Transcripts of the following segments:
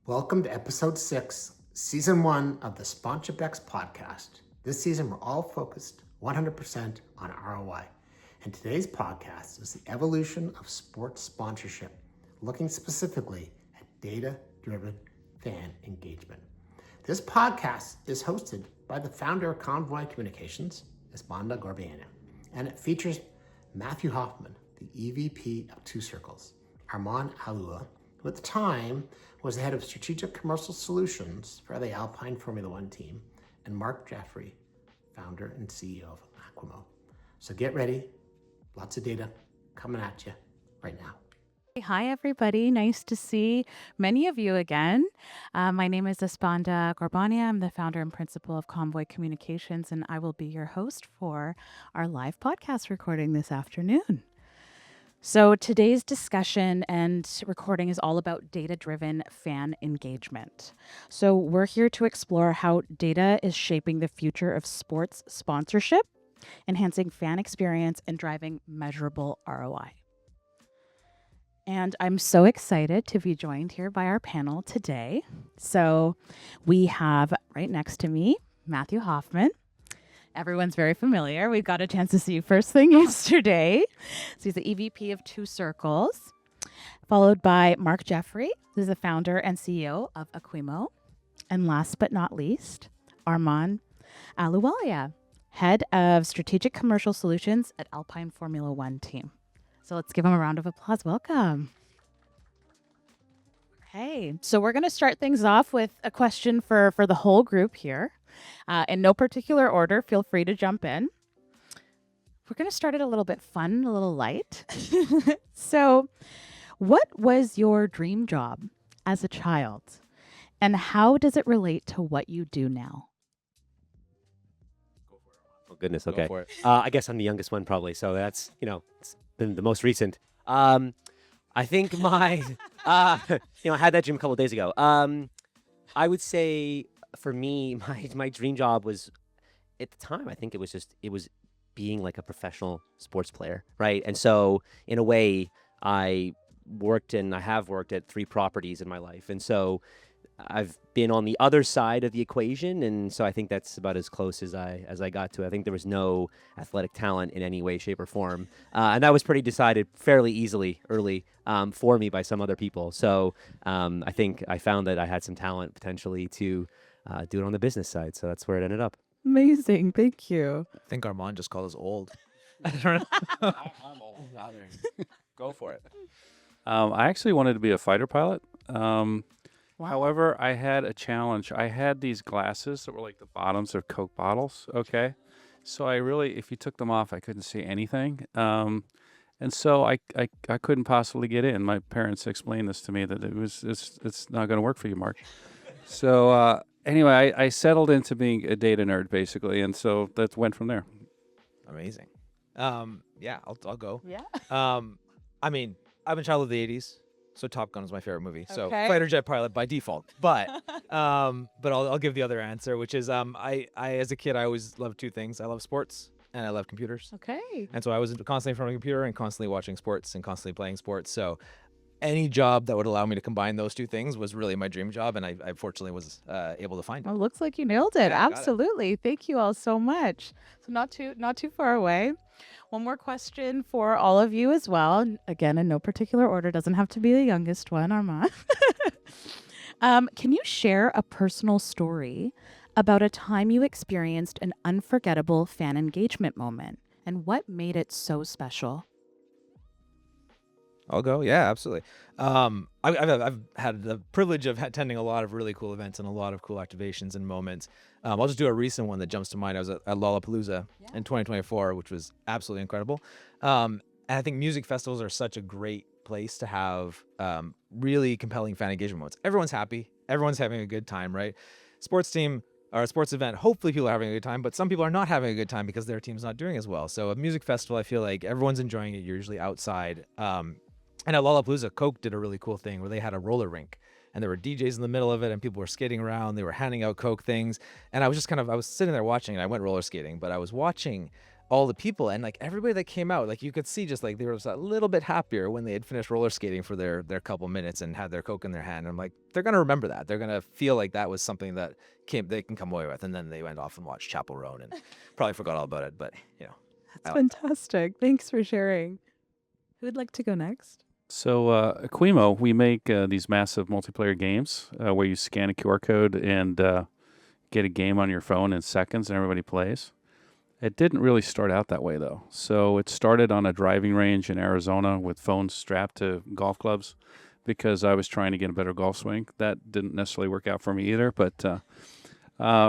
Welcome to episode 6, season 1 of the Sponsorship X podcast. This season, we're all focused 100% on ROI. And today's podcast is the evolution of sports sponsorship, looking specifically at data-driven fan engagement. This podcast is hosted by the founder of Convoy Communications, Espanda Ghorbannia, and it features Matthew Hoffmann, the EVP of Two Circles, Armaan, who at the time was the head of strategic commercial solutions for the Alpine Formula One team, and Mark Jeffery, founder and CEO of Aquimo. So get ready, lots of data coming at you right now. Hi, everybody. Nice to see many of you again. My name is Espanda Ghorbannia. I'm the founder and principal of Convoy Communications, and I will be your host for our live podcast recording this afternoon. So today's discussion and recording is all about data-driven fan engagement. So we're here to explore how data is shaping the future of sports sponsorship, enhancing fan experience, and driving measurable ROI. And I'm so excited to be joined here by our panel today. So we have right next to me, Matthew Hoffmann. Everyone's very familiar. We got a chance to see you first thing yesterday. So he's the EVP of Two Circles, followed by Mark Jeffery, who's the founder and CEO of Aquimo. And last but not least, Armaan Ahluwalia, head of strategic commercial solutions at Alpine Formula One team. So let's give him a round of applause. Welcome. Okay, so we're going to start things off with a question for the whole group here. In no particular order, feel free to jump in. We're going to start it a little bit fun, a little light. So what was your dream job as a child, and how does it relate to what you do now? Oh, goodness. Okay. Go for it. I guess I'm the youngest one probably. So that's, it's been the most recent. I think my, I had that dream a couple of days ago. I would say for me, my dream job was, at the time, I think it was being like a professional sports player, right? And so in a way, I have worked at 3 properties in my life. And so I've been on the other side of the equation, and so I think that's about as close as I got to. I think there was no athletic talent in any way, shape, or form, and that was pretty decided fairly easily early for me by some other people. So I think I found that I had some talent potentially to do it on the business side. So that's where it ended up. Amazing. Thank you. I think Armaan just called us old. I don't know. I'm old. Go for it. I actually wanted to be a fighter pilot. Wow. However, I had a challenge. I had these glasses that were like the bottoms of Coke bottles, okay? So if you took them off, I couldn't see anything. And so I couldn't possibly get in. My parents explained this to me, that it's not going to work for you, Mark. So anyway, I settled into being a data nerd, basically, and so that went from there. Amazing. Yeah, I'll go. Yeah. I mean, I've been a child of the 80s, so Top Gun was my favorite movie. So Okay. fighter jet pilot by default. But I'll give the other answer, which is I as a kid, I always loved 2 things. I love sports and I love computers. Okay. And so I was constantly in front of a computer and constantly watching sports and constantly playing sports. So any job that would allow me to combine those 2 things was really my dream job, and I fortunately was able to find it. Well, looks like you nailed it. Yeah, got it. Absolutely. Thank you all so much. So not too far away. One more question for all of you as well. Again, in no particular order. Doesn't have to be the youngest one, Armaan. Can you share a personal story about a time you experienced an unforgettable fan engagement moment, and what made it so special? I'll go. Yeah, absolutely. I've had the privilege of attending a lot of really cool events and a lot of cool activations and moments. I'll just do a recent one that jumps to mind. I was at Lollapalooza in 2024, which was absolutely incredible. And I think music festivals are such a great place to have really compelling fan engagement moments. Everyone's happy. Everyone's having a good time, right? Sports team or a sports event, hopefully people are having a good time, but some people are not having a good time because their team's not doing as well. So a music festival, I feel like everyone's enjoying it. You're usually outside. And at Lollapalooza, Coke did a really cool thing where they had a roller rink, and there were DJs in the middle of it, and people were skating around. They were handing out Coke things, and I was sitting there watching, and I went roller skating, but I was watching all the people, and like everybody that came out, like you could see just like they were just a little bit happier when they had finished roller skating for their couple minutes and had their Coke in their hand. And I'm like, they're gonna remember that. They're gonna feel like that was something that they can come away with. And then they went off and watched Chapel Roan and probably forgot all about it. But That's fantastic. Thanks for sharing. Who would like to go next? So Aquimo, we make these massive multiplayer games where you scan a QR code and get a game on your phone in seconds and everybody plays. It didn't really start out that way, though. So it started on a driving range in Arizona with phones strapped to golf clubs because I was trying to get a better golf swing. That didn't necessarily work out for me either. But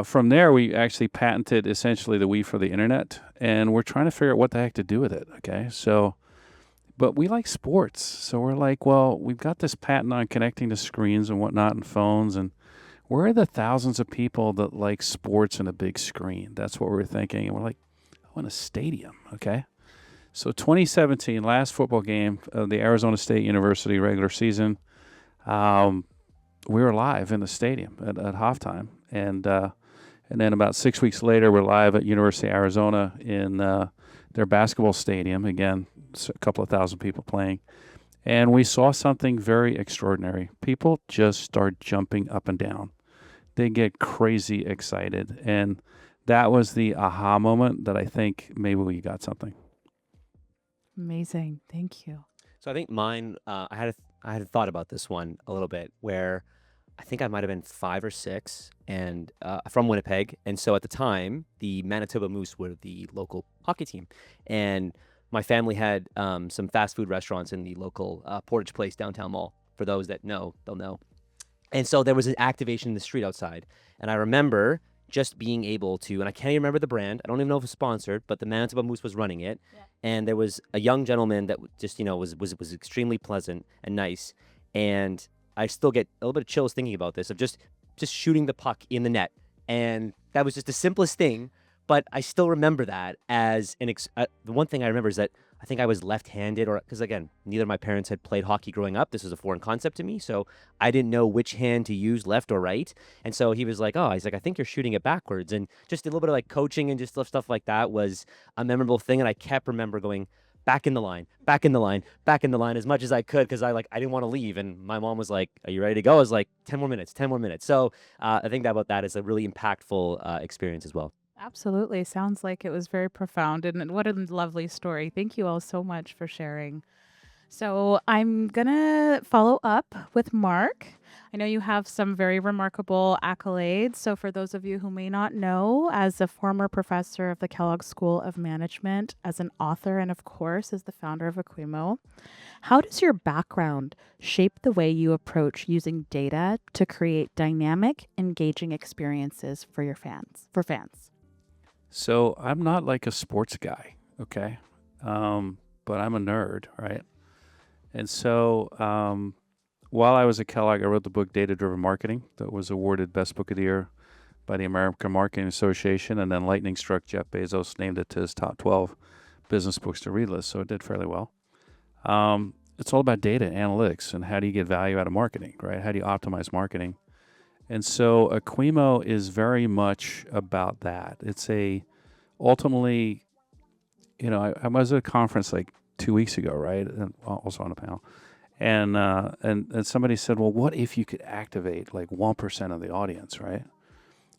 from there, we actually patented essentially the Wii for the internet, and we're trying to figure out what the heck to do with it, okay? So, but we like sports. So we're like, well, we've got this patent on connecting to screens and whatnot and phones, and where are the thousands of people that like sports and a big screen? That's what we're thinking. And we're like, I want a stadium, okay? So 2017, last football game of the Arizona State University regular season, we were live in the stadium at halftime. And then about 6 weeks later, we're live at University of Arizona in their basketball stadium. Again, a couple of thousand people playing. And we saw something very extraordinary. People just start jumping up and down. They get crazy excited. And that was the aha moment that I think maybe we got something. Amazing. Thank you. So I think mine, I had thought about this one a little bit where I think I might have been 5 or 6 and from Winnipeg. And so at the time, the Manitoba Moose were the local hockey team. And my family had some fast food restaurants in the local Portage Place downtown mall. For those that know, they'll know. And so there was an activation in the street outside. And I remember just being able to, and I can't even remember the brand. I don't even know if it was sponsored, but the Manitoba Moose was running it. Yeah. And there was a young gentleman that just, was extremely pleasant and nice. And I still get a little bit of chills thinking about this, of just shooting the puck in the net. And that was just the simplest thing. But I still remember that as the one thing I remember is that I think I was left-handed, because again, neither of my parents had played hockey growing up. This was a foreign concept to me, so I didn't know which hand to use, left or right. And so he was like, I think you're shooting it backwards. And just a little bit of like coaching and just stuff like that was a memorable thing. And I kept remember going back in the line, back in the line, back in the line as much as I could, because I didn't want to leave. And my mom was like, "Are you ready to go?" I was like, 10 more minutes. So I think about that is a really impactful experience as well. Absolutely. Sounds like it was very profound. And what a lovely story. Thank you all so much for sharing. So I'm going to follow up with Mark. I know you have some very remarkable accolades. So for those of you who may not know, as a former professor of the Kellogg School of Management, as an author, and of course, as the founder of Aquimo, how does your background shape the way you approach using data to create dynamic, engaging experiences for your fans? So I'm not like a sports guy, okay? But I'm a nerd, right? And so while I was at Kellogg, I wrote the book Data Driven Marketing that was awarded Best Book of the Year by the American Marketing Association, and then lightning struck Jeff Bezos, named it to his top 12 business books to read list, so it did fairly well. It's all about data analytics and how do you get value out of marketing, right? How do you optimize marketing? And so Aquimo is very much about that. It's ultimately, I was at a conference like 2 weeks ago, right? And also on a panel. And somebody said, well, what if you could activate like 1% of the audience, right?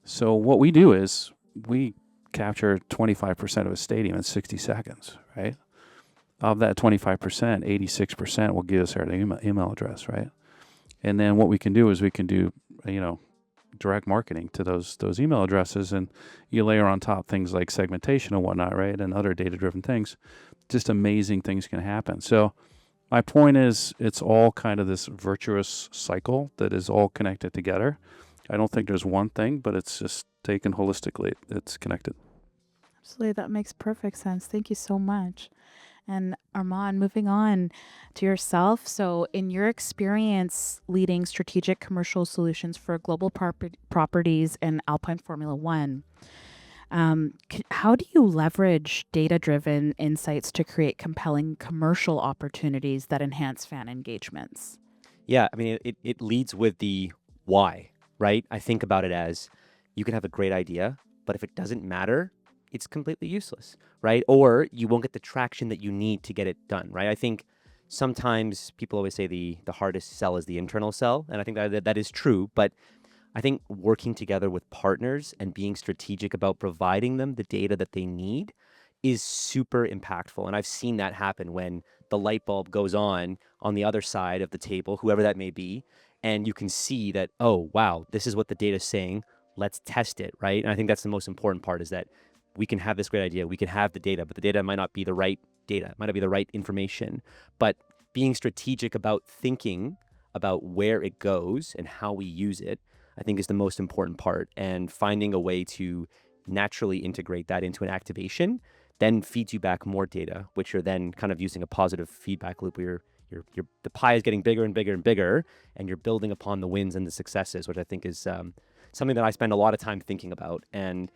So what we do is we capture 25% of a stadium in 60 seconds, right? Of that 25%, 86% will give us our email address, right? And then what we can do is we can do, direct marketing to those email addresses, and you layer on top things like segmentation and whatnot, right? And other data-driven things. Just amazing things can happen. So my point is it's all kind of this virtuous cycle that is all connected together. I don't think there's one thing, but it's just taken holistically. It's connected. Absolutely. That makes perfect sense. Thank you so much. And Armaan, moving on to yourself. So in your experience leading strategic commercial solutions for global properties and Alpine Formula One, how do you leverage data-driven insights to create compelling commercial opportunities that enhance fan engagements? Yeah, I mean, it leads with the why, right? I think about it as you can have a great idea, but if it doesn't matter, it's completely useless, right? Or you won't get the traction that you need to get it done, right? I think sometimes people always say the hardest sell is the internal sell, and I think that is true, but I think working together with partners and being strategic about providing them the data that they need is super impactful. And I've seen that happen when the light bulb goes on the other side of the table, whoever that may be, and you can see that, oh, wow, this is what the data is saying. Let's test it, right? And I think that's the most important part, is that we can have this great idea, we can have the data, but the data might not be the right data, it might not be the right information. But being strategic about thinking about where it goes and how we use it, I think is the most important part. And finding a way to naturally integrate that into an activation then feeds you back more data, which you're then kind of using a positive feedback loop where the pie is getting bigger and bigger and bigger, and you're building upon the wins and the successes, which I think is something that I spend a lot of time thinking about. And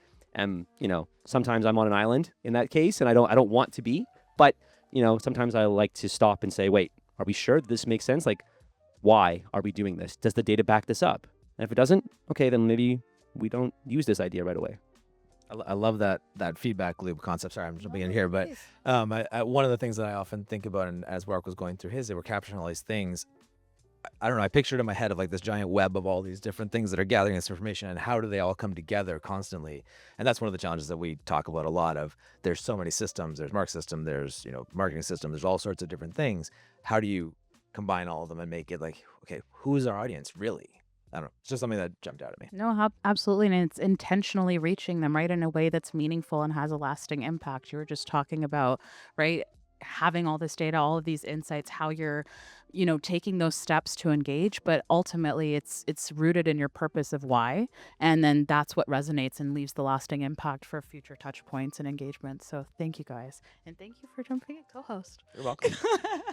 sometimes I'm on an island in that case, and I don't want to be, but sometimes I like to stop and say, wait, are we sure that this makes sense? Like, why are we doing this? Does the data back this up? And if it doesn't, okay, then maybe we don't use this idea right away. I love that feedback loop concept. Sorry, I'm jumping in here, but one of the things that I often think about, and as Mark was going through his, they were capturing all these things. I don't know, I pictured in my head of like this giant web of all these different things that are gathering this information, and how do they all come together constantly? And that's one of the challenges that we talk about a lot of. There's so many systems. There's Mark's system, there's marketing system, there's all sorts of different things. How do you combine all of them and make it like, okay, who's our audience really? I don't know. It's just something that jumped out at me. No, absolutely. And it's intentionally reaching them, right, in a way that's meaningful and has a lasting impact. You were just talking about, right, having all this data, all of these insights, how you're, taking those steps to engage, but ultimately it's rooted in your purpose of why. And then that's what resonates and leaves the lasting impact for future touch points and engagement. So thank you guys. And thank you for jumping in, co-host. You're welcome.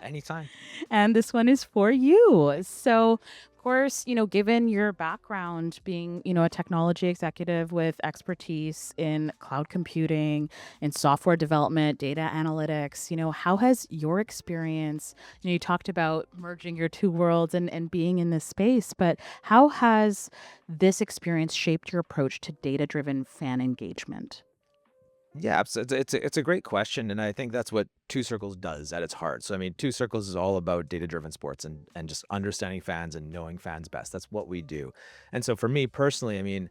Anytime. And this one is for you. So, of course, given your background being, a technology executive with expertise in cloud computing, in software development, data analytics, how has your experience, you talked about merging your two worlds and being in this space, but how has this experience shaped your approach to data-driven fan engagement? Yeah, it's a great question, and I think that's what Two Circles does at its heart. So I mean, Two Circles is all about data-driven sports and just understanding fans and knowing fans best. That's what we do. And so for me personally, I mean,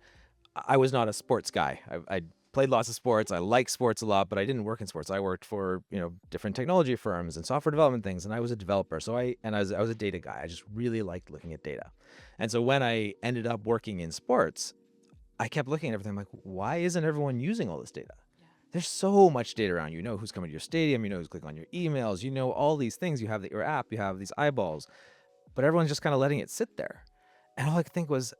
I was not a sports guy. I played lots of sports. I like sports a lot, but I didn't work in sports. I worked for different technology firms and software development things, and I was a developer. So I was a data guy. I just really liked looking at data. And so when I ended up working in sports, I kept looking at everything. I'm like, why isn't everyone using all this data? There's so much data around. You know who's coming to your stadium. You know who's clicking on your emails. You know all these things. You have your app. You have these eyeballs. But everyone's just kind of letting it sit there. And all I could think was,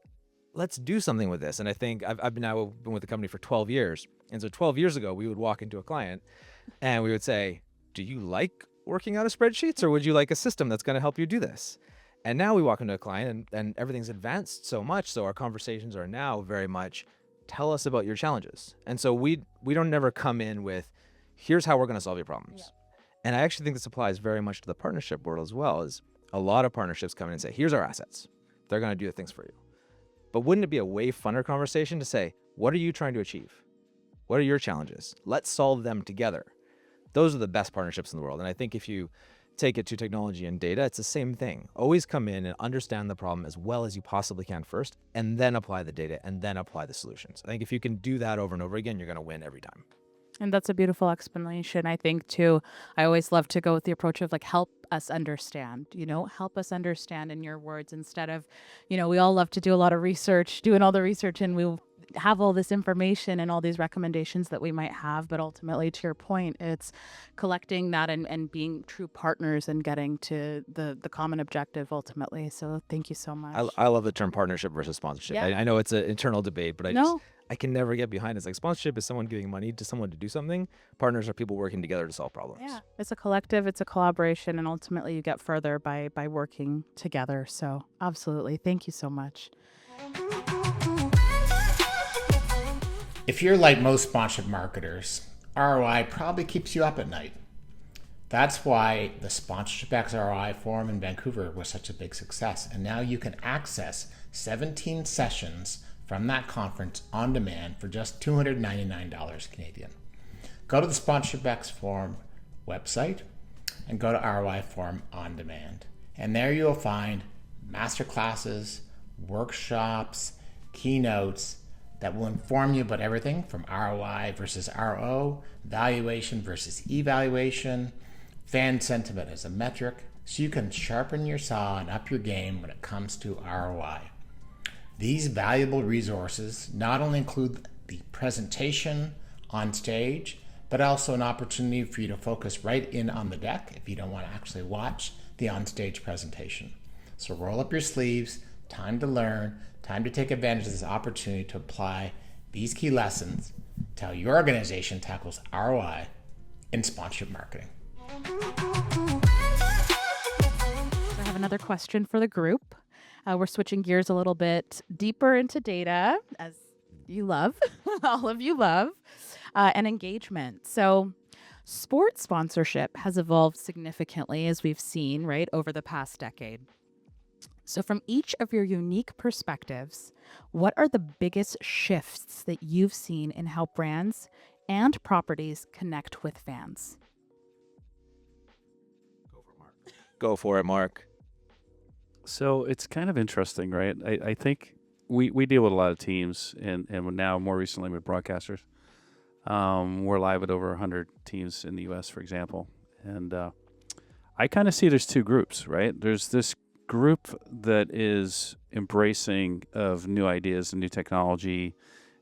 let's do something with this. And I think I've been with the company for 12 years. And so 12 years ago, we would walk into a client and we would say, do you like working out of spreadsheets, or would you like a system that's going to help you do this? And now we walk into a client and everything's advanced so much. So our conversations are now very much, tell us about your challenges. And so we don't never come in with, here's how we're going to solve your problems. Yeah. And I actually think this applies very much to the partnership world as well. Is a lot of partnerships come in and say, here's our assets. They're going to do the things for you. But wouldn't it be a way funner conversation to say, what are you trying to achieve? What are your challenges? Let's solve them together. Those are the best partnerships in the world. And I think if you take it to technology and data, it's the same thing. Always come in and understand the problem as well as you possibly can first, and then apply the data, and then apply the solutions. I think if you can do that over and over again, you're going to win every time. And that's a beautiful explanation, I think, too. I always love to go with the approach of help us understand, help us understand in your words, instead of, we all love to do a lot of research, doing all the research, and we have all this information and all these recommendations that we might have. But ultimately, to your point, it's collecting that and being true partners and getting to the common objective ultimately. So thank you so much. I love the term partnership versus sponsorship. Yeah. I know it's an internal debate, but I can never get behind it. It's like sponsorship is someone giving money to someone to do something. Partners are people working together to solve problems. Yeah, it's a collective, it's a collaboration, and ultimately you get further by working together. So absolutely. Thank you so much. If you're like most sponsored marketers, ROI probably keeps you up at night. That's why the Sponsorship X ROI Forum in Vancouver was such a big success. And now you can access 17 sessions from that conference on demand for just $299 Canadian. go to the Sponsorship X Forum website and go to ROI Forum On Demand. And there you'll find masterclasses, workshops, keynotes that will inform you about everything from ROI versus RO, valuation versus evaluation, fan sentiment as a metric, so you can sharpen your saw and up your game when it comes to ROI. These valuable resources not only include the presentation on stage, but also an opportunity for you to focus right in on the deck if you don't want to actually watch the on-stage presentation. So roll up your sleeves, time to learn, time to take advantage of this opportunity to apply these key lessons to how your organization tackles ROI in sponsorship marketing. I have another question for the group. We're switching gears a little bit deeper into data, as you love, all of you love, and engagement. So sports sponsorship has evolved significantly, as we've seen, right, over the past decade. So from each of your unique perspectives, what are the biggest shifts that you've seen in how brands and properties connect with fans? Go for it, Mark. So it's kind of interesting, right? I think we deal with a lot of teams, and now more recently with broadcasters. We're live at over 100 teams in the U.S., for example. And I kind of see there's two groups, right? There's this group that is embracing of new ideas and new technology,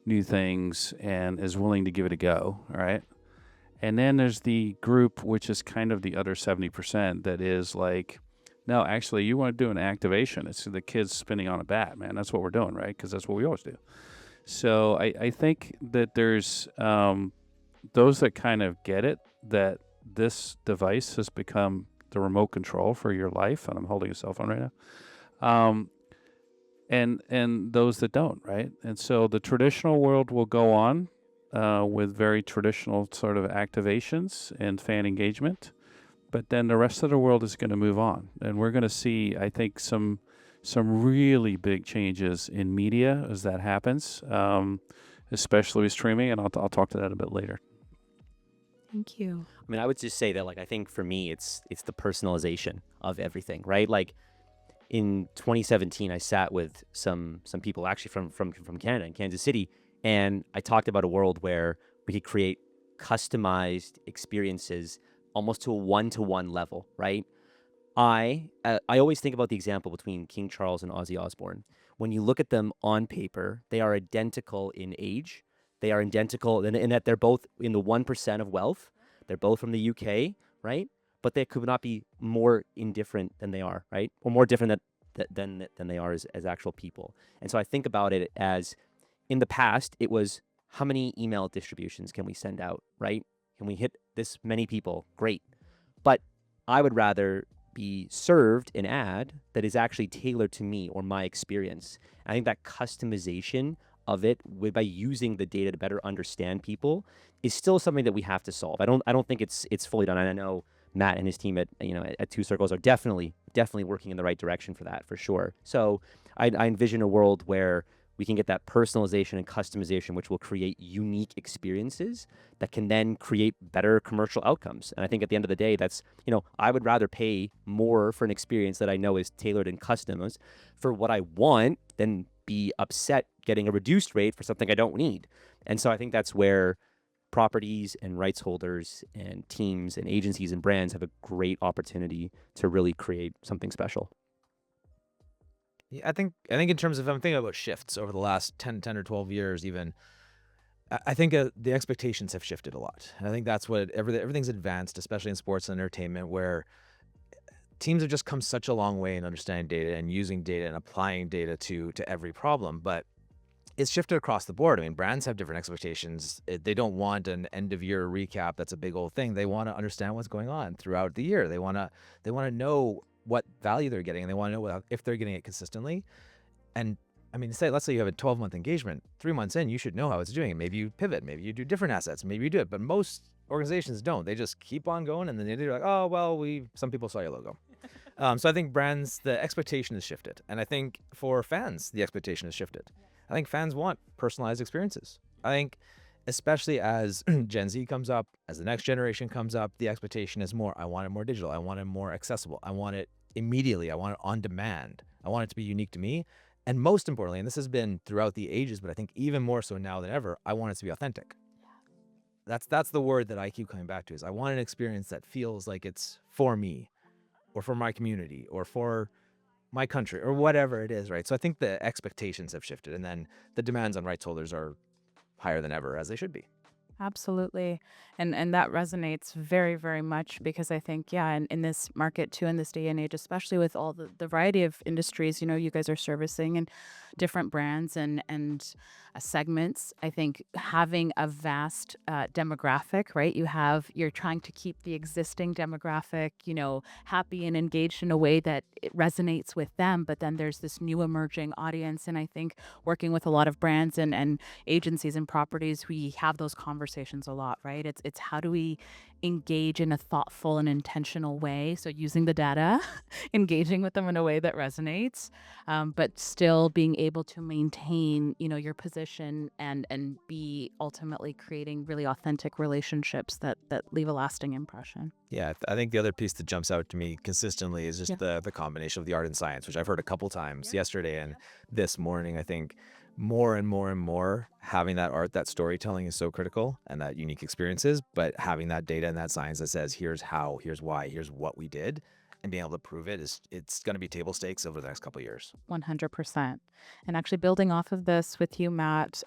new things, and is willing to give it a go, all right? And then there's the group, which is kind of the other 70% that is like, no, actually, you want to do an activation. It's the kids spinning on a bat, man. That's what we're doing, right? Because that's what we always do. So I think that there's those that kind of get it, that this device has become the remote control for your life, and I'm holding a cell phone right now, and those that don't, right? And so the traditional world will go on with very traditional sort of activations and fan engagement, but then the rest of the world is going to move on, and we're going to see, I think, some really big changes in media as that happens, especially with streaming, and I'll talk to that a bit later. Thank you. I mean, I would just say that, like, I think for me, it's the personalization of everything, right? Like, in 2017, I sat with some people actually from Canada, in Kansas City, and I talked about a world where we could create customized experiences almost to a one-to-one level, right? I always think about the example between King Charles and Ozzy Osbourne. When you look at them on paper, they are identical in age. They are identical in that they're both in the 1% of wealth. They're both from the UK, right? But they could not be more indifferent than they are, right? Or more different than they are as actual people. And so I think about it as, in the past, it was, how many email distributions can we send out, right? Can we hit this many people? Great. But I would rather be served an ad that is actually tailored to me or my experience. I think that customization of it by using the data to better understand people is still something that we have to solve. I don't think it's fully done. And I know Matt and his team at Two Circles are definitely working in the right direction for that, for sure. So I envision a world where we can get that personalization and customization, which will create unique experiences that can then create better commercial outcomes. And I think at the end of the day, that's, I would rather pay more for an experience that I know is tailored and customized for what I want than be upset getting a reduced rate for something I don't need. And so I think that's where properties and rights holders and teams and agencies and brands have a great opportunity to really create something special. Yeah, I think in terms of, I'm thinking about shifts over the last 10 or 12 years even, I think the expectations have shifted a lot. And I think that's what everything's advanced, especially in sports and entertainment, where teams have just come such a long way in understanding data and using data and applying data to every problem. But it's shifted across the board. I mean, brands have different expectations. They don't want an end of year recap. That's a big old thing. They want to understand what's going on throughout the year. They want to know what value they're getting, and they want to know if they're getting it consistently. And I mean, let's say you have a 12-month engagement, 3 months in, you should know how it's doing. Maybe you pivot, maybe you do different assets, maybe you do it. But most organizations don't. They just keep on going, and then they're like, oh, well, some people saw your logo. So I think brands, the expectation has shifted. And I think for fans, the expectation has shifted. I think fans want personalized experiences. I think especially as Gen Z comes up, as the next generation comes up, the expectation is more. I want it more digital. I want it more accessible. I want it immediately. I want it on demand. I want it to be unique to me. And most importantly, and this has been throughout the ages, but I think even more so now than ever, I want it to be authentic. That's the word that I keep coming back to, is I want an experience that feels like it's for me or for my community or for my country or whatever it is, right? So I think the expectations have shifted, and then the demands on rights holders are higher than ever, as they should be. Absolutely. And that resonates very, very much because I think, yeah, in this market too, in this day and age, especially with all the variety of industries, you guys are servicing and different brands and segments, I think having a vast demographic, right? You're trying to keep the existing demographic, happy and engaged in a way that it resonates with them. But then there's this new emerging audience. And I think working with a lot of brands and agencies and properties, we have those conversations a lot, right? It's how do we engage in a thoughtful and intentional way? So using the data, engaging with them in a way that resonates, but still being able to maintain, your position and be ultimately creating really authentic relationships that leave a lasting impression. Yeah, I think the other piece that jumps out to me consistently is just the combination of the art and science, which I've heard a couple times yesterday and this morning. I think more and more and more having that art, that storytelling is so critical, and that unique experiences, but having that data and that science that says, here's how, here's why, here's what we did, and being able to prove it it's going to be table stakes over the next couple of years. 100%. And actually building off of this with you, Matt,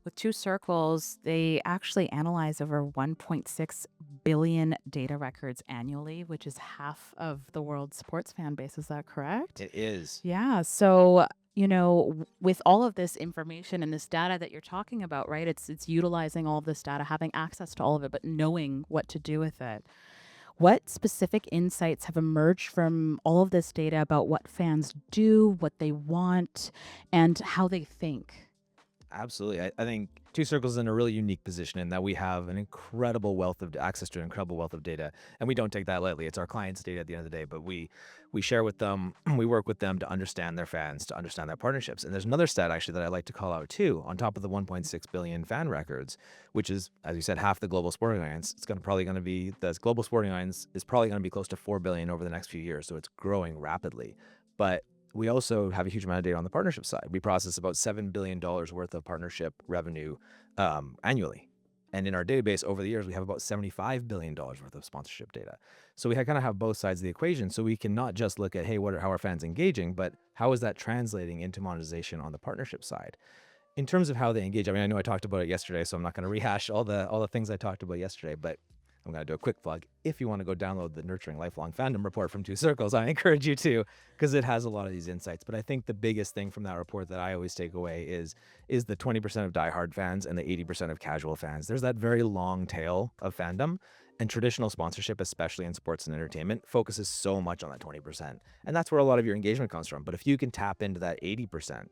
with Two Circles, they actually analyze over 1.6 billion data records annually, which is half of the world's sports fan base. Is that correct? It is. Yeah. So, with all of this information and this data that you're talking about, right? It's utilizing all of this data, having access to all of it, but knowing what to do with it. What specific insights have emerged from all of this data about what fans do, what they want, and how they think? Absolutely. I think Two Circles is in a really unique position in that we have an incredible wealth of access to an incredible wealth of data, and we don't take that lightly. It's our clients' data at the end of the day, but we share with them, we work with them to understand their fans, to understand their partnerships. And there's another stat actually that I like to call out too, on top of the 1.6 billion fan records, which is, as you said, half the global sporting audience. The global sporting audience is probably going to be close to 4 billion over the next few years, so it's growing rapidly. But we also have a huge amount of data on the partnership side. We process about $7 billion worth of partnership revenue annually. And in our database over the years, we have about $75 billion worth of sponsorship data. So we kind of have both sides of the equation. So we can not just look at, hey, how are fans engaging, but how is that translating into monetization on the partnership side? In terms of how they engage, I mean, I know I talked about it yesterday, so I'm not going to rehash all the things I talked about yesterday, but I'm going to do a quick plug. If you want to go download the Nurturing Lifelong Fandom report from Two Circles, I encourage you to, because it has a lot of these insights. But I think the biggest thing from that report that I always take away is the 20% of diehard fans and the 80% of casual fans. There's that very long tail of fandom, and traditional sponsorship, especially in sports and entertainment, focuses so much on that 20%. And that's where a lot of your engagement comes from. But if you can tap into that 80%,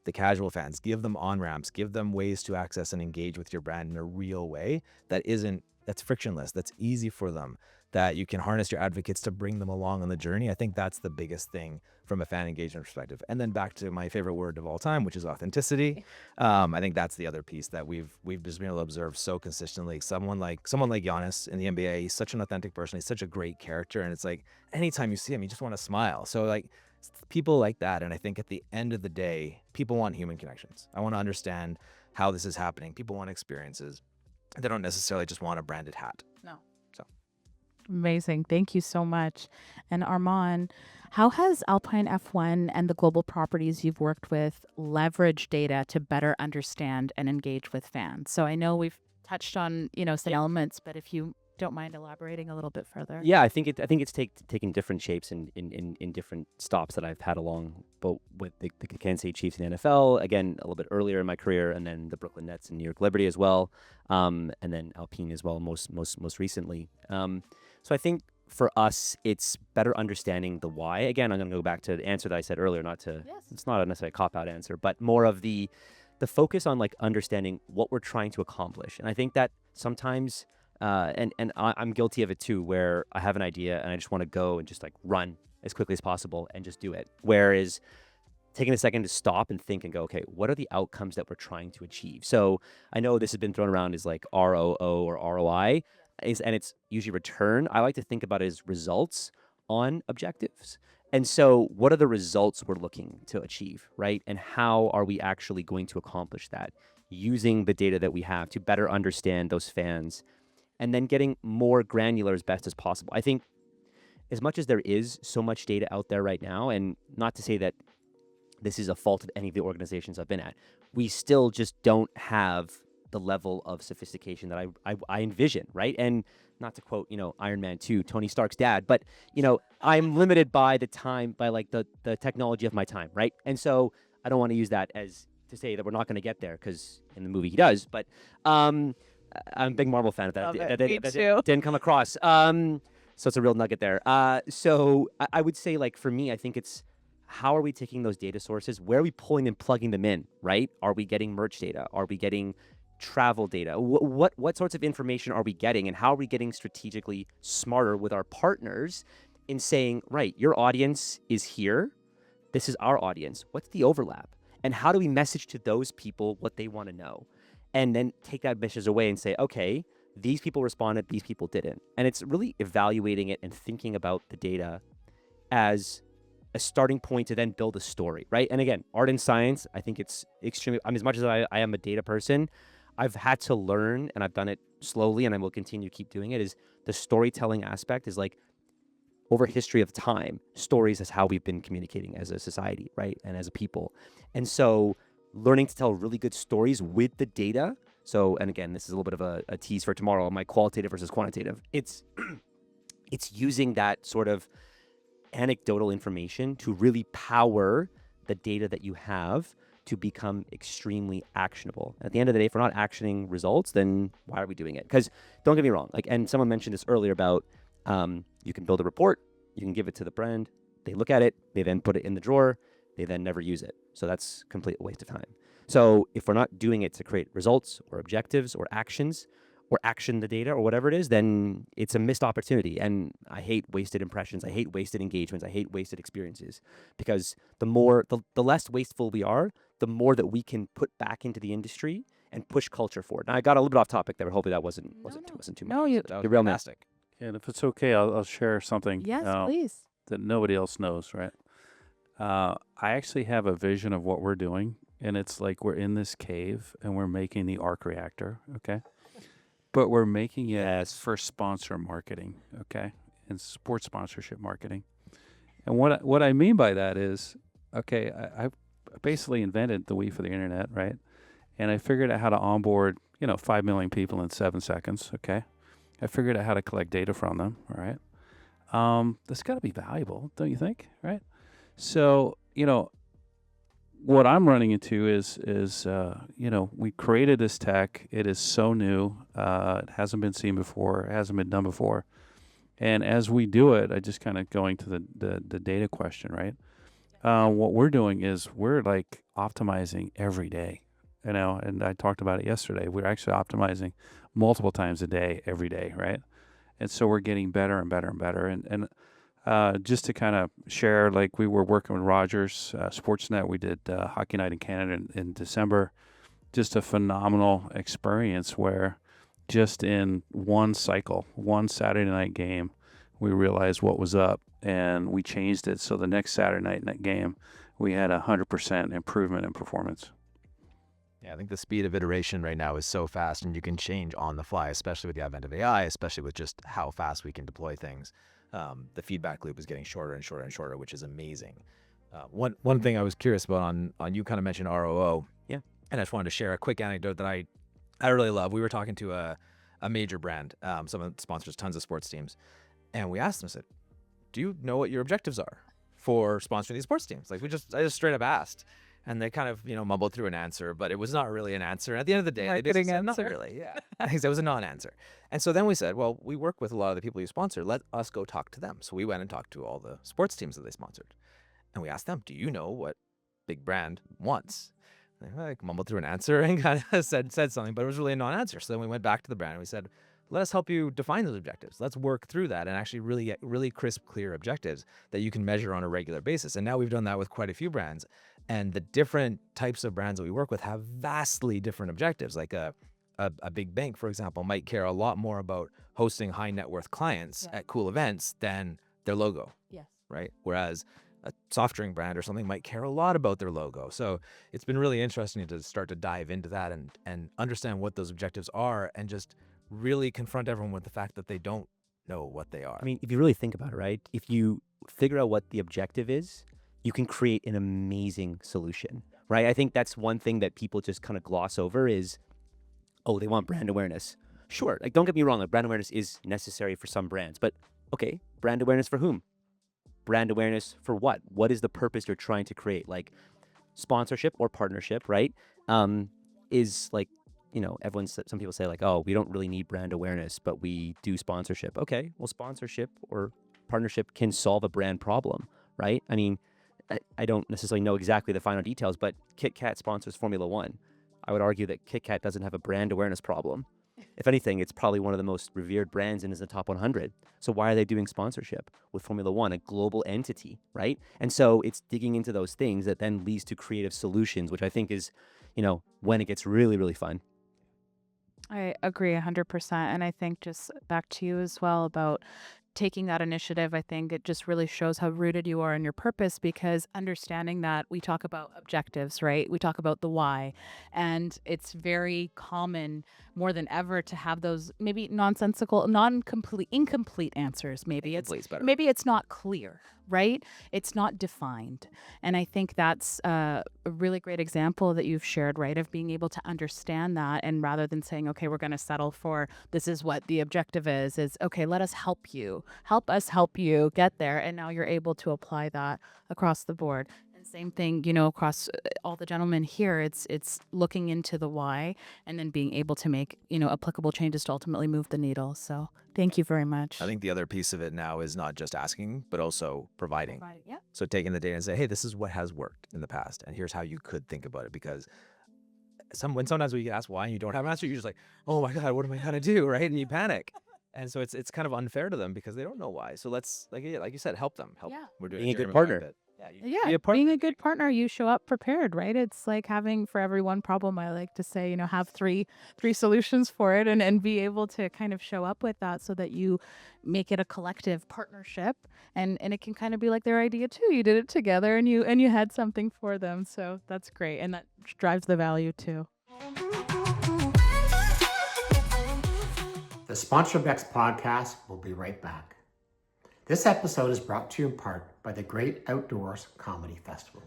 the casual fans, give them on-ramps, give them ways to access and engage with your brand in a real way that's frictionless, that's easy for them, that you can harness your advocates to bring them along on the journey. I think that's the biggest thing from a fan engagement perspective. And then back to my favorite word of all time, which is authenticity. I think that's the other piece that we've just been able to observe so consistently. Someone like Giannis in the NBA, he's such an authentic person. He's such a great character. And it's like, anytime you see him, you just want to smile. So like people like that. And I think at the end of the day, people want human connections. I want to understand how this is happening. People want experiences. They don't necessarily just want a branded hat. No. So amazing. Thank you so much. And Armaan, how has Alpine F1 and the global properties you've worked with leveraged data to better understand and engage with fans? So I know we've touched on, some elements, but if you don't mind elaborating a little bit further. Yeah, I think it's taken different shapes in different stops that I've had along, both with the Kansas City Chiefs in the NFL, again, a little bit earlier in my career, and then the Brooklyn Nets and New York Liberty as well, and then Alpine as well, most recently. So I think for us, it's better understanding the why. Again, I'm going to go back to the answer that I said earlier, it's not necessarily a cop-out answer, but more of the focus on like understanding what we're trying to accomplish. And I think that sometimes and I'm guilty of it too, where I have an idea and I just want to go and just like run as quickly as possible and just do it. Whereas taking a second to stop and think and go, okay, what are the outcomes that we're trying to achieve? So I know this has been thrown around as like ROO or ROI, and it's usually return. I like to think about it as results on objectives. And so what are the results we're looking to achieve, right? And how are we actually going to accomplish that using the data that we have to better understand those fans and then getting more granular as best as possible. I think as much as there is so much data out there right now, and not to say that this is a fault of any of the organizations I've been at, we still just don't have the level of sophistication that I envision, right? And not to quote, Iron Man 2, Tony Stark's dad, but, I'm limited by the time, by like the technology of my time, right? And so I don't want to use that as to say that we're not going to get there, because in the movie he does, but I'm a big Marvel fan of that. That didn't come across. So it's a real nugget there. So I would say, like, for me, I think it's how are we taking those data sources? Where are we pulling and plugging them in, right? Are we getting merch data? Are we getting travel data? What sorts of information are we getting, and how are we getting strategically smarter with our partners in saying, right, your audience is here. This is our audience. What's the overlap? And how do we message to those people what they want to know? And then take that message away and say, okay, these people responded, these people didn't. And it's really evaluating it and thinking about the data as a starting point to then build a story, right? And again, art and science, I think it's extremely, as much as I am a data person, I've had to learn, and I've done it slowly, and I will continue to keep doing it, is the storytelling aspect is like, over history of time, stories is how we've been communicating as a society, right? And as a people. And so learning to tell really good stories with the data. So, and again, this is a little bit of a tease for tomorrow, my qualitative versus quantitative. It's using that sort of anecdotal information to really power the data that you have to become extremely actionable. At the end of the day, if we're not actioning results, then why are we doing it? Because don't get me wrong, like, and someone mentioned this earlier about you can build a report, you can give it to the brand, they look at it, they then put it in the drawer, they then never use it. So that's a complete waste of time. So if we're not doing it to create results or objectives or actions or action the data or whatever it is, then it's a missed opportunity. And I hate wasted impressions. I hate wasted engagements. I hate wasted experiences, because the less wasteful we are, the more that we can put back into the industry and push culture forward. Now, I got a little bit off topic there, but hopefully that wasn't too much. No, You're real nasty. And if it's okay, I'll share something. Yes, please. That nobody else knows, right? I actually have a vision of what we're doing, and it's like we're in this cave and we're making the arc reactor, okay? But we're making it for sponsor marketing, okay? And sports sponsorship marketing. And what I mean by that is, okay, I basically invented the we for the internet, right? And I figured out how to onboard, 5 million people in 7 seconds, okay? I figured out how to collect data from them, all right? That's got to be valuable, don't you think, right? So, what I'm running into is we created this tech. It is so new. It hasn't been seen before. It hasn't been done before. And as we do it, I just kind of going to the data question, right? What we're doing is we're like optimizing every day, and I talked about it yesterday. We're actually optimizing multiple times a day, every day, right? And so we're getting better and better and better. And just to kind of share, like, we were working with Rogers Sportsnet. We did Hockey Night in Canada in December. Just a phenomenal experience where just in one cycle, one Saturday night game, we realized what was up, and we changed it. So the next Saturday night in that game, we had 100% improvement in performance. Yeah, I think the speed of iteration right now is so fast, and you can change on the fly, especially with the advent of AI, especially with just how fast we can deploy things. The feedback loop is getting shorter and shorter and shorter, which is amazing. One thing I was curious about on you kind of mentioned ROO. Yeah. And I just wanted to share a quick anecdote that I really love. We were talking to a major brand, someone that sponsors tons of sports teams, and we asked them, I said, do you know what your objectives are for sponsoring these sports teams? Like, I just straight up asked. And they kind of, mumbled through an answer, but it was not really an answer. At the end of the day, they basically said, not really. Yeah, it was a non-answer. And so then we said, well, we work with a lot of the people you sponsor. Let us go talk to them. So we went and talked to all the sports teams that they sponsored. And we asked them, do you know what big brand wants? And they mumbled through an answer and kind of said something, but it was really a non-answer. So then we went back to the brand and we said, let us help you define those objectives. Let's work through that and actually really get really crisp, clear objectives that you can measure on a regular basis. And now we've done that with quite a few brands. And the different types of brands that we work with have vastly different objectives. Like a big bank, for example, might care a lot more about hosting high net worth clients at cool events than their logo. Yes. Right? Whereas a soft drink brand or something might care a lot about their logo. So it's been really interesting to start to dive into that and understand what those objectives are and just really confront everyone with the fact that they don't know what they are. I mean, if you really think about it, right? If you figure out what the objective is, you can create an amazing solution, right? I think that's one thing that people just kind of gloss over is, oh, they want brand awareness. Sure, like don't get me wrong, like brand awareness is necessary for some brands, but okay, brand awareness for whom? Brand awareness for what? What is the purpose you're trying to create? Like sponsorship or partnership, right? Is like, you know, some people say like, oh, we don't really need brand awareness, but we do sponsorship. Okay, well, sponsorship or partnership can solve a brand problem, right? I mean, I don't necessarily know exactly the final details, but Kit Kat sponsors Formula One. I would argue that Kit Kat doesn't have a brand awareness problem. If anything, it's probably one of the most revered brands and is in the top 100. So why are they doing sponsorship with Formula One, a global entity, right? And so it's digging into those things that then leads to creative solutions, which I think is, you know, when it gets really, really fun. I agree 100%. And I think just back to you as well about taking that initiative, I think it just really shows how rooted you are in your purpose, because understanding that we talk about objectives, right? We talk about the why, and it's very common more than ever to have those maybe nonsensical, incomplete answers. Maybe it's not clear, right? It's not defined. And I think that's a really great example that you've shared, right? Of being able to understand that. And rather than saying, okay, we're going to settle for this is what the objective is okay, let us help us help you get there. And now you're able to apply that across the board. And same thing, you know, across all the gentlemen here, it's looking into the why and then being able to make, you know, applicable changes to ultimately move the needle. So thank you very much. I think the other piece of it now is not just asking, but also providing. Yeah. So taking the data and say, hey, this is what has worked in the past, and here's how you could think about it. Because sometimes we get asked why and you don't have an answer, you're just like, oh my God, what am I gonna do, right? And you panic. And so it's kind of unfair to them because they don't know why. So let's, like you said, help them. Yeah. We're doing Being a good Jeremy partner. bit. Yeah, being a good partner, you show up prepared, right? It's like having for every one problem, I like to say, you know, have three solutions for it and be able to kind of show up with that so that you make it a collective partnership and it can kind of be like their idea too. You did it together and you had something for them. So that's great. And that drives the value too. The Sponsorship X podcast will be right back. This episode is brought to you in part by the Great Outdoors Comedy Festival.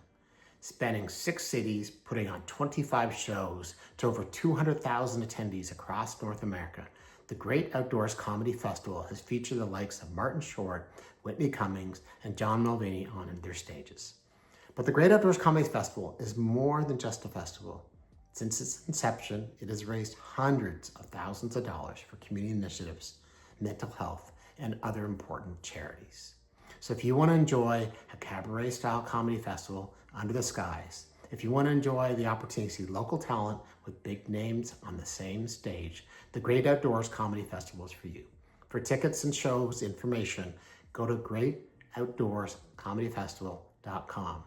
Spanning 6 cities, putting on 25 shows to over 200,000 attendees across North America, the Great Outdoors Comedy Festival has featured the likes of Martin Short, Whitney Cummings, and John Mulvaney on their stages. But the Great Outdoors Comedy Festival is more than just a festival. Since its inception, it has raised hundreds of thousands of dollars for community initiatives, mental health, and other important charities. So if you want to enjoy a cabaret-style comedy festival under the skies, if you want to enjoy the opportunity to see local talent with big names on the same stage, the Great Outdoors Comedy Festival is for you. For tickets and shows information, go to greatoutdoorscomedyfestival.com.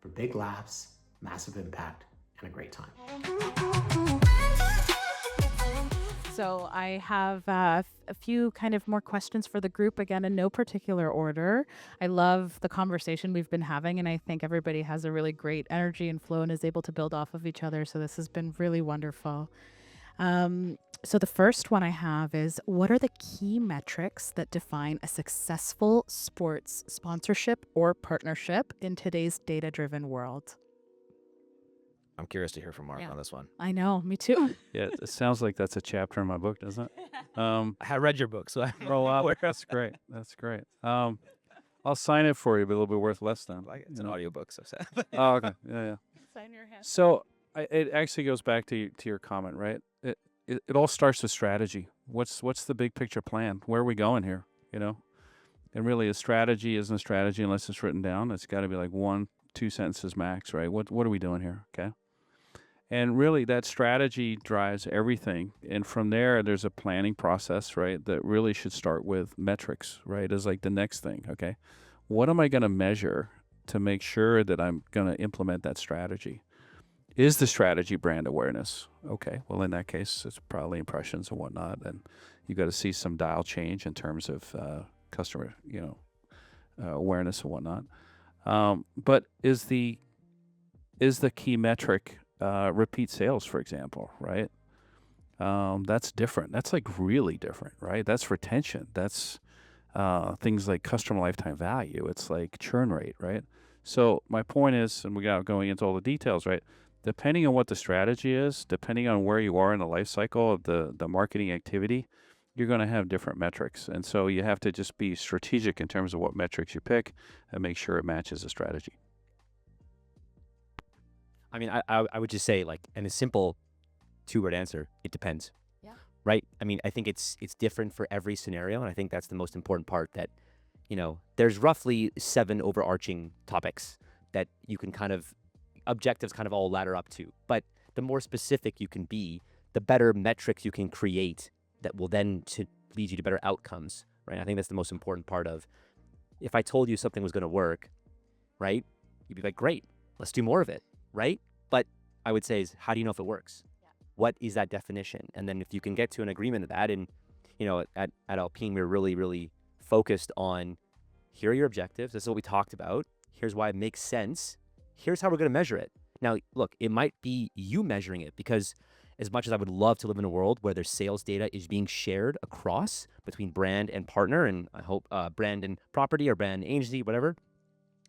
For big laughs, massive impact, and a great time. So I have a few kind of more questions for the group, again, in no particular order. I love the conversation we've been having, and I think everybody has a really great energy and flow and is able to build off of each other. So this has been really wonderful. So the first one I have is, what are the key metrics that define a successful sports sponsorship or partnership in today's data-driven world? I'm curious to hear from Mark on this one. I know, me too. Yeah, it sounds like that's a chapter in my book, doesn't it? I have read your book, so I Grow up. That's great. That's great. I'll sign it for you, but it'll be worth less then. It's an audiobook, so sad. Oh, okay. Yeah. Sign your hand. So it actually goes back to your comment, right? It all starts with strategy. What's the big picture plan? Where are we going here? You know, and really, a strategy isn't a strategy unless it's written down. It's got to be like 1-2 sentences max, right? What are we doing here? Okay. And really, that strategy drives everything. And from there, there's a planning process, right, that really should start with metrics, right, as like the next thing, okay? What am I going to measure to make sure that I'm going to implement that strategy. Is the strategy brand awareness? Okay, well, in that case, it's probably impressions and whatnot, and you got to see some dial change in terms of customer, awareness and whatnot. But is the key metric repeat sales, for example, right? That's different. That's like really different, right? That's retention. That's things like customer lifetime value. It's like churn rate, right? So my point is, and without going into all the details, right? Depending on what the strategy is, depending on where you are in the life cycle of the marketing activity, you're going to have different metrics. And so you have to just be strategic in terms of what metrics you pick and make sure it matches the strategy. I mean, I would just say, like, in a simple two-word answer, it depends. Yeah. Right? I mean, I think it's different for every scenario, and I think that's the most important part, that, there's roughly 7 overarching topics that you can objectives kind of all ladder up to. But the more specific you can be, the better metrics you can create that will then lead you to better outcomes, right? I think that's the most important part of, if I told you something was going to work, right? You'd be like, great, let's do more of it, right? But I would say is, how do you know if it works? Yeah. What is that definition? And then if you can get to an agreement of that, and, at Alpine, we're really, really focused on, here are your objectives. This is what we talked about. Here's why it makes sense. Here's how we're going to measure it. Now, look, it might be you measuring it, because as much as I would love to live in a world where their sales data is being shared across between brand and partner, and I hope brand and property or brand agency, whatever,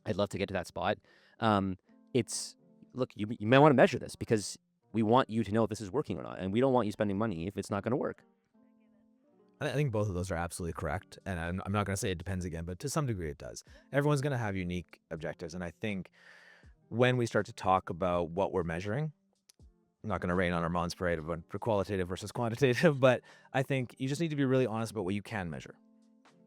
I'd love to get to that spot. Look, you might want to measure this, because we want you to know if this is working or not, and we don't want you spending money if it's not going to work. I think both of those are absolutely correct. And I'm not going to say it depends again, but to some degree it does. Everyone's going to have unique objectives. And I think when we start to talk about what we're measuring, I'm not going to rain on Armaan's parade for qualitative versus quantitative, but I think you just need to be really honest about what you can measure.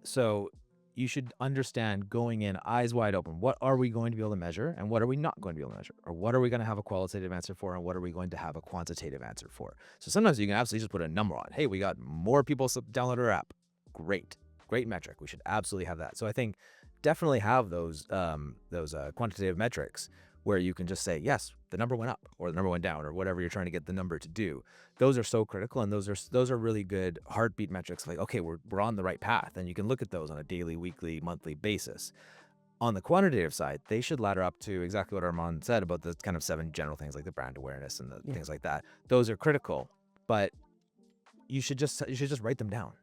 So you should understand, going in eyes wide open, what are we going to be able to measure and what are we not going to be able to measure? Or what are we going to have a qualitative answer for and what are we going to have a quantitative answer for? So sometimes you can absolutely just put a number on. Hey, we got more people download our app. Great metric. We should absolutely have that. So I think definitely have those quantitative metrics where you can just say, yes, the number went up or the number went down or whatever you're trying to get the number to do. Those are so critical, and those are really good heartbeat metrics. Like, okay, we're on the right path, and you can look at those on a daily, weekly, monthly basis. On the quantitative side, they should ladder up to exactly what Armaan said about the kind of 7 general things like the brand awareness and the things like that. Those are critical, but you should just write them down.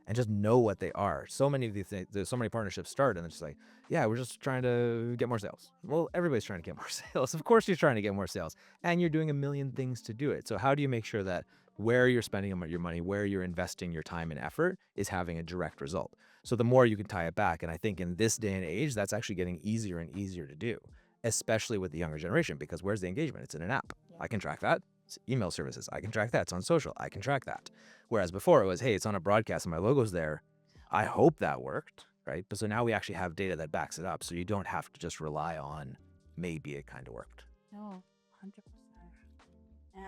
And just know what they are. So many of these things, there's so many partnerships start, and it's just like, yeah, we're just trying to get more sales. Well, everybody's trying to get more sales. Of course you're trying to get more sales, and you're doing a million things to do it. So how do you make sure that where you're spending your money, where you're investing your time and effort is having a direct result? So the more you can tie it back, and I think in this day and age, that's actually getting easier and easier to do, especially with the younger generation, because where's the engagement? It's in an app. I can track that. It's email services, I can track that. It's on social, I can track that. Whereas before it was, hey, it's on a broadcast and my logo's there. I hope that worked, right? But so now we actually have data that backs it up, so you don't have to just rely on maybe it kind of worked. No, 100%.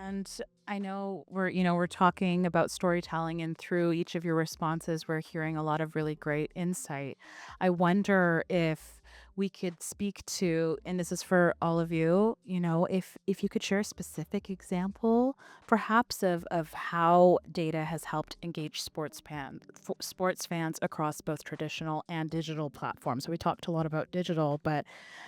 And I know we're talking about storytelling, and through each of your responses, we're hearing a lot of really great insight. I wonder if we could speak to, and this is for all of you, if you could share a specific example, perhaps of how data has helped engage sports fans across both traditional and digital platforms. So we talked a lot about digital, but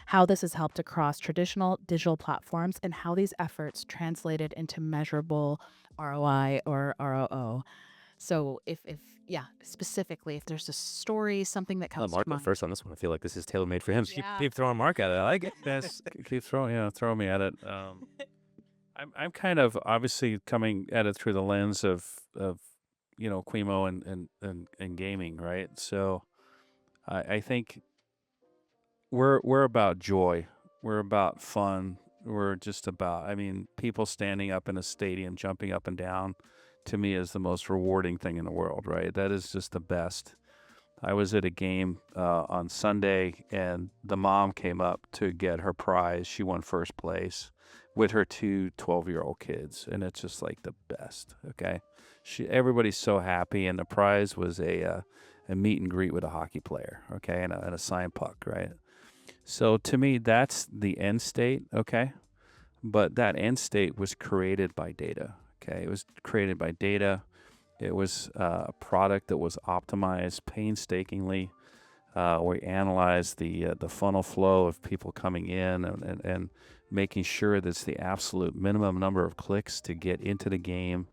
how this has helped across traditional digital platforms and how these efforts translated into measurable ROI or ROO. So if specifically, if there's a story, something that comes to Mark, mind. first on this one. I feel like this is tailor-made for him. Yeah. Keep throwing Mark at it. I like it. Yes, keep throwing me at it. I'm kind of obviously coming at it through the lens of Aquimo and gaming, right? So I think we're about joy. We're about fun. We're just about, people standing up in a stadium, jumping up and down, to me is the most rewarding thing in the world, right? That is just the best. I was at a game on Sunday, and the mom came up to get her prize. She won first place with her 2 12-year-old kids, and it's just like the best, okay? Everybody's so happy, and the prize was a meet and greet with a hockey player, okay, and a signed puck, right? So to me, that's the end state, okay? But that end state was created by data, okay? It was created by data. It was a product that was optimized painstakingly. We analyzed the funnel flow of people coming in and making sure that it's the absolute minimum number of clicks to get into the game,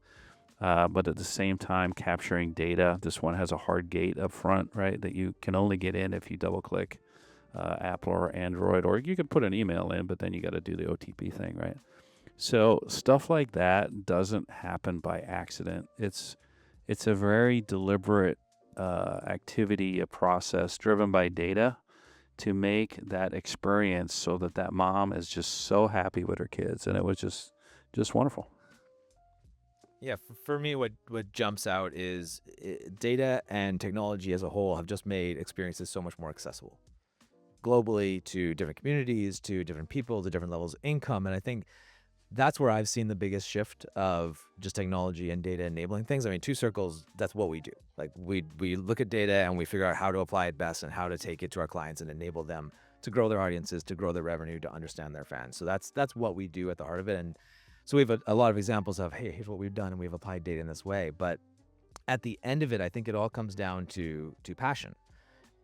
but at the same time capturing data. This one has a hard gate up front, right, that you can only get in if you double click Apple or Android, or you can put an email in, but then you got to do the OTP thing, right? So stuff like that doesn't happen by accident. It's a very deliberate activity, a process driven by data to make that experience so that mom is just so happy with her kids, and it was just wonderful. Yeah, for me, what jumps out is data and technology as a whole have just made experiences so much more accessible globally to different communities, to different people, to different levels of income. And I think that's where I've seen the biggest shift of just technology and data enabling things. I mean, Two Circles, that's what we do. Like we look at data and we figure out how to apply it best and how to take it to our clients and enable them to grow their audiences, to grow their revenue, to understand their fans. So that's what we do at the heart of it. And so we have a lot of examples of, hey, here's what we've done and we've applied data in this way. But at the end of it, I think it all comes down to passion.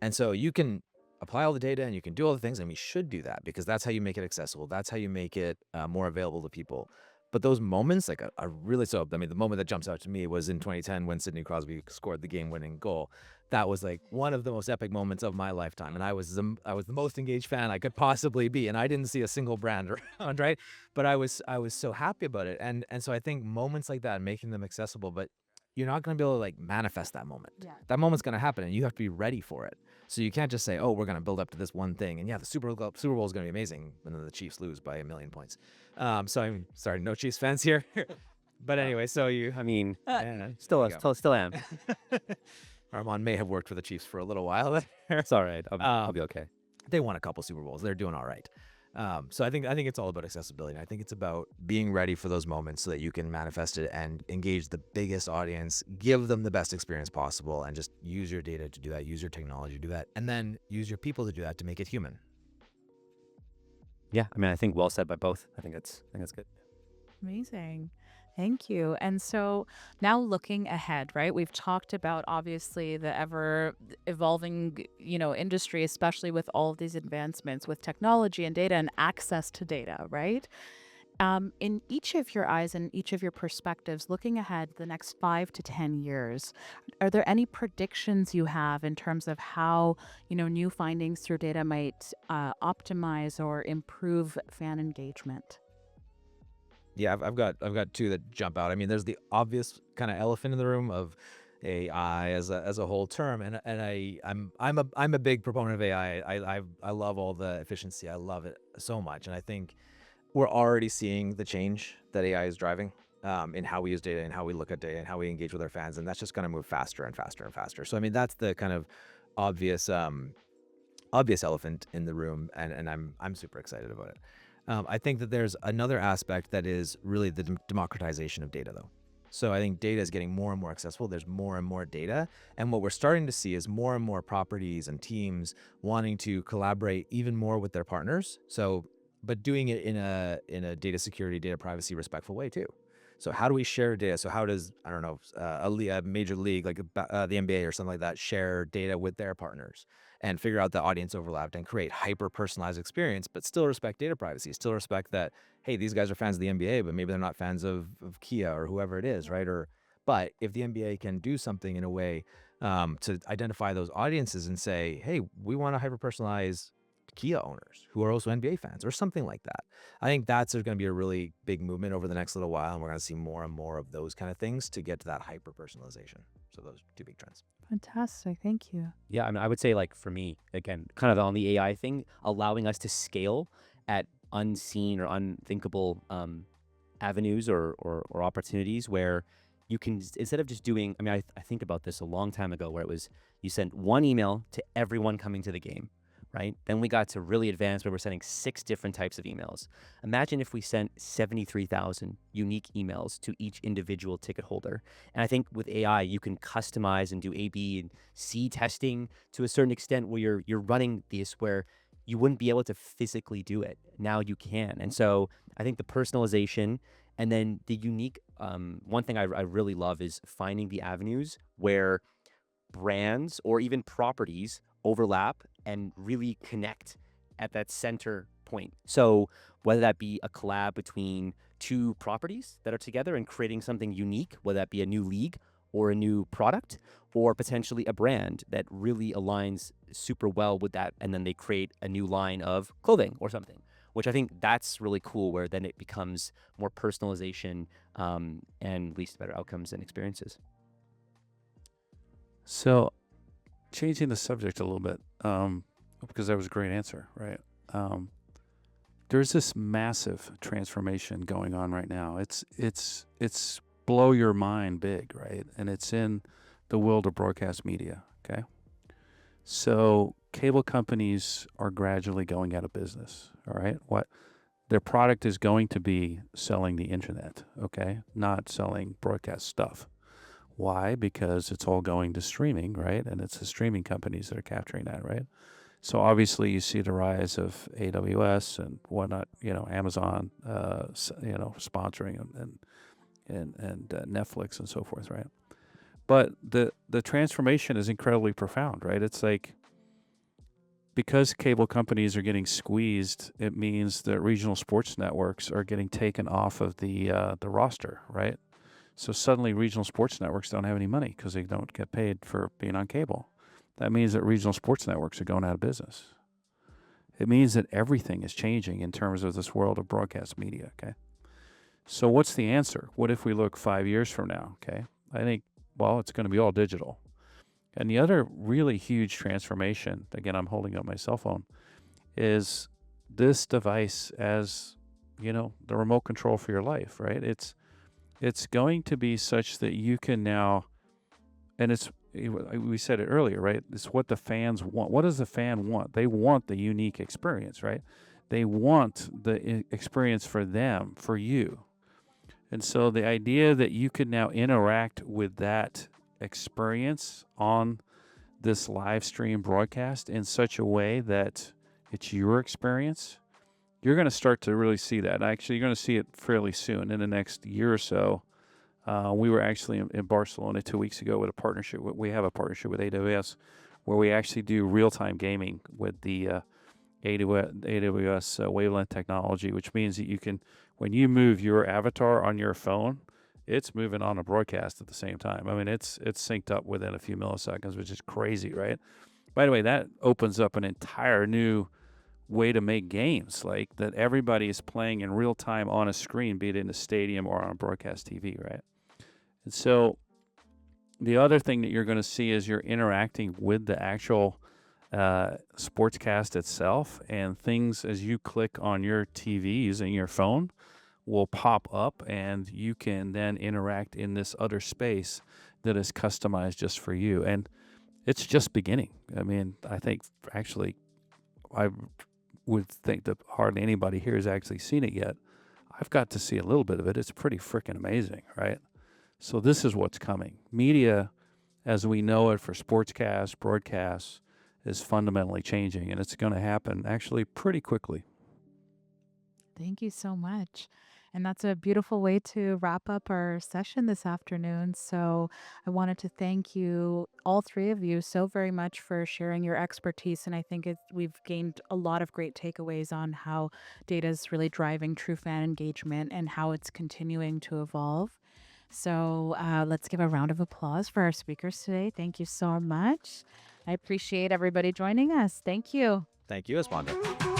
And so you can apply all the data and you can do all the things, and we should do that because that's how you make it accessible. That's how you make it more available to people. But those moments, like I really I mean, the moment that jumps out to me was in 2010 when Sidney Crosby scored the game-winning goal. That was like one of the most epic moments of my lifetime, and I was the most engaged fan I could possibly be, and I didn't see a single brand around, right? But I was so happy about it, and so I think moments like that, making them accessible, but you're not going to be able to like manifest that moment. Yeah. That moment's going to happen, and you have to be ready for it. So you can't just say, "Oh, we're going to build up to this one thing," and yeah, the Super Bowl is going to be amazing, and then the Chiefs lose by 1,000,000 points. So I'm sorry, no Chiefs fans here, but anyway, so I mean, yeah, still there you go. still am. Armaan may have worked for the Chiefs for a little while there. It's all right. I'll be okay. They won a couple Super Bowls. They're doing all right. So I think it's all about accessibility. I think it's about being ready for those moments so that you can manifest it and engage the biggest audience, give them the best experience possible, and just use your data to do that, use your technology to do that, and then use your people to do that to make it human. Yeah, I mean, I think well said by both. I think that's good. Amazing. Thank you. And so now looking ahead, right? We've talked about obviously the ever evolving, industry, especially with all of these advancements with technology and data and access to data, right? In each of your eyes and each of your perspectives, looking ahead the next 5 to 10 years, are there any predictions you have in terms of how, new findings through data might optimize or improve fan engagement? Yeah, I've got two that jump out. I mean, there's the obvious kind of elephant in the room of AI as a whole term, and I'm a big proponent of AI. I love all the efficiency. I love it so much, and I think we're already seeing the change that AI is driving in how we use data and how we look at data and how we engage with our fans, and that's just going to move faster and faster and faster. So I mean, that's the kind of obvious elephant in the room, and I'm super excited about it. I think that there's another aspect that is really the democratization of data, though. So I think data is getting more and more accessible. There's more and more data. And what we're starting to see is more and more properties and teams wanting to collaborate even more with their partners. So, but doing it in a data security, data privacy respectful way too. So how do we share data? So how does, I don't know, a major league like the NBA or something like that share data with their partners and figure out the audience overlap and create hyper-personalized experience, but still respect data privacy, still respect that, hey, these guys are fans of the NBA, but maybe they're not fans of Kia or whoever it is, right? But if the NBA can do something in a way to identify those audiences and say, hey, we want to hyper-personalize Kia owners who are also NBA fans or something like that. I think that's going to be a really big movement over the next little while, and we're going to see more and more of those kind of things to get to that hyper personalization. So those two big trends. Fantastic. Thank you. Yeah, I mean, I would say like for me, again, kind of on the AI thing, allowing us to scale at unseen or unthinkable avenues or opportunities where you can, instead of just doing, I mean, I think about this a long time ago where it was, you sent one email to everyone coming to the game. Right? Then we got to really advanced where we're sending 6 different types of emails. Imagine if we sent 73,000 unique emails to each individual ticket holder. And I think with AI, you can customize and do A/B and C testing to a certain extent where you're running this where you wouldn't be able to physically do it. Now you can. And so I think the personalization and then the unique, one thing I really love is finding the avenues where brands or even properties overlap and really connect at that center point. So whether that be a collab between two properties that are together and creating something unique, whether that be a new league or a new product, or potentially a brand that really aligns super well with that, and then they create a new line of clothing or something, which I think that's really cool, where then it becomes more personalization and leads to better outcomes and experiences. So, changing the subject a little bit, because that was a great answer, right? There's this massive transformation going on right now. It's blow your mind big, right? And it's in the world of broadcast media. Okay, so cable companies are gradually going out of business. All right, what their product is going to be selling the internet. Okay, not selling broadcast stuff. Why? Because it's all going to streaming, right? And it's the streaming companies that are capturing that, right? So obviously you see the rise of AWS and whatnot, Amazon, sponsoring and Netflix and so forth, right? But the transformation is incredibly profound, right? It's like, because cable companies are getting squeezed, it means that regional sports networks are getting taken off of the roster, right? So suddenly regional sports networks don't have any money because they don't get paid for being on cable. That means that regional sports networks are going out of business. It means that everything is changing in terms of this world of broadcast media, okay? So what's the answer? What if we look 5 years from now, okay? I think, it's going to be all digital. And the other really huge transformation, again, I'm holding up my cell phone, is this device as, the remote control for your life, right? It's going to be such that you can now, and we said it earlier, right? It's what the fans want. What does the fan want? They want the unique experience, right? They want the experience for them, for you. And so the idea that you could now interact with that experience on this live stream broadcast in such a way that it's your experience, you're going to start to really see that. Actually, you're going to see it fairly soon in the next year or so. We were actually in Barcelona 2 weeks ago with a partnership. We have a partnership with AWS where we actually do real-time gaming with the AWS wavelength technology, which means that you can, when you move your avatar on your phone, it's moving on a broadcast at the same time. I mean, it's synced up within a few milliseconds, which is crazy, right? By the way, that opens up an entire new way to make games, like that everybody is playing in real time on a screen, be it in a stadium or on broadcast TV, right? And so the other thing that you're going to see is you're interacting with the actual sportscast itself, and things as you click on your TV using your phone will pop up, and you can then interact in this other space that is customized just for you. And it's just beginning. I mean, I think actually I would think that hardly anybody here has actually seen it yet. I've got to see a little bit of it. It's pretty freaking amazing, right? So this is what's coming. Media, as we know it for sportscasts, broadcasts, is fundamentally changing, and it's going to happen actually pretty quickly. Thank you so much. And that's a beautiful way to wrap up our session this afternoon. So I wanted to thank you, all three of you, so very much for sharing your expertise. And I think we've gained a lot of great takeaways on how data is really driving true fan engagement and how it's continuing to evolve. So let's give a round of applause for our speakers today. Thank you so much. I appreciate everybody joining us. Thank you. Thank you, Espanda.